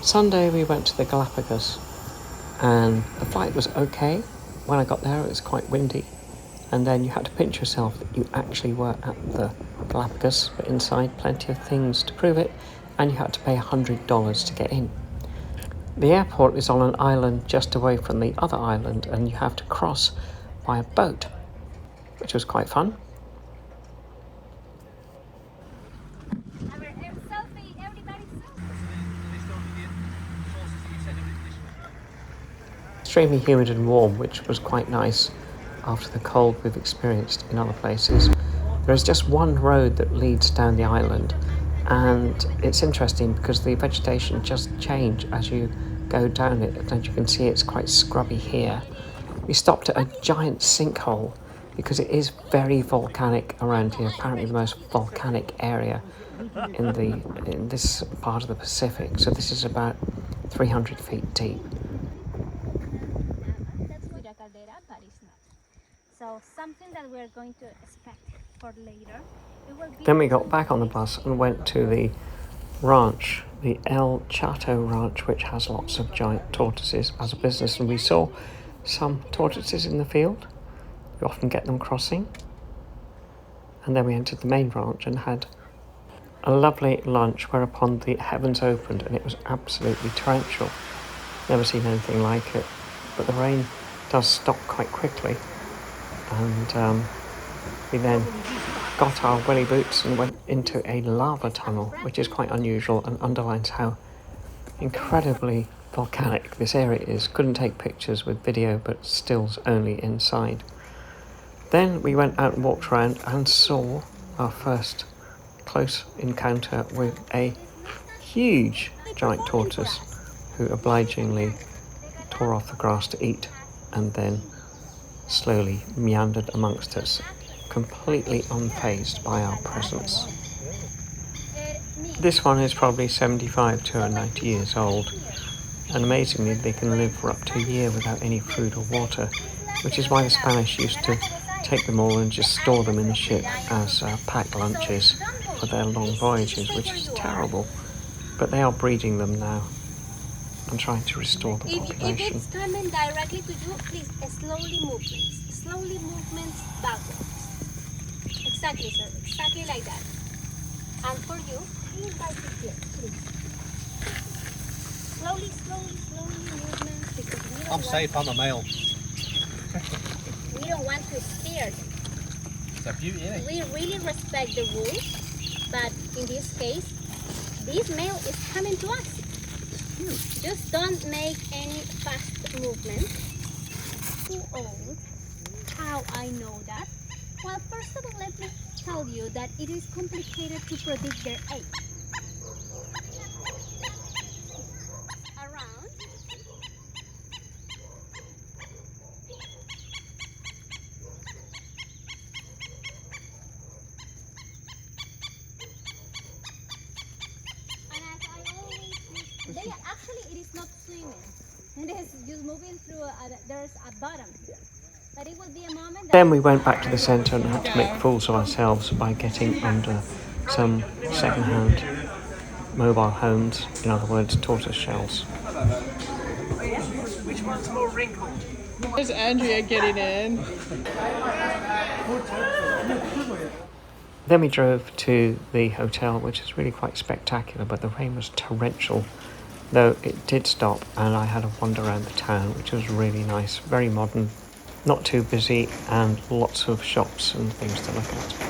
Sunday we went to the Galapagos, and the flight was okay. When I got there it was quite windy, and then you had to pinch yourself that you actually were at the Galapagos, but inside plenty of things to prove it, and you had to pay $100 to get in. The airport is on an island just away from the other island, and you have to cross by a boat, which was quite fun. Extremely humid and warm, which was quite nice after the cold we've experienced in other places. There is just one road that leads down the island, and it's interesting because the vegetation just changes as you go down it, and as you can see it's quite scrubby here. We stopped at a giant sinkhole because it is very volcanic around here, apparently the most volcanic area in this part of the Pacific. So this is about 300 feet deep. So something that we're going to expect for later. Then we got back on the bus and went to the ranch, the El Chato Ranch, which has lots of giant tortoises as a business, and we saw some tortoises in the field. You often get them crossing. And then we entered the main ranch and had a lovely lunch, whereupon the heavens opened and it was absolutely torrential. Never seen anything like it, but the rain does stop quite quickly. And we then got our welly boots and went into a lava tunnel, which is quite unusual and underlines how incredibly volcanic this area is. Couldn't take pictures with video, but stills only inside. Then we went out and walked around and saw our first close encounter with a huge giant tortoise who obligingly tore off the grass to eat and then slowly meandered amongst us, completely unfazed by our presence. This one is probably 75 to 90 years old, and amazingly they can live for up to a year without any food or water, which is why the Spanish used to take them all and just store them in the ship as packed lunches for their long voyages, which is terrible. But they are breeding them now and trying to restore the population. If it's coming directly to you, please slowly movements backwards. Exactly, sir. Exactly like that. And for you, please back to here, please. Slowly movements, because we don't I'm safe, I'm a male. We don't want to scare them. It's a beauty, isn't it? We really respect the rules, but in this case, this male is coming to us. Just don't make any fast movement. Too old. How I know that? Well, first of all, let me tell you that it is complicated to predict their age. Around. And as I always say, actually it is not swimming. It is just moving through, there's a bottom here. But it will be a moment. Then we went back to the centre and had to make fools of ourselves by getting under some second-hand mobile homes, in other words, tortoise shells. Which one's more wrinkled? There's Andrea getting in. Then we drove to the hotel, which is really quite spectacular, but the rain was torrential, though it did stop, and I had a wander around the town, which was really nice, very modern, not too busy, and lots of shops and things to look at.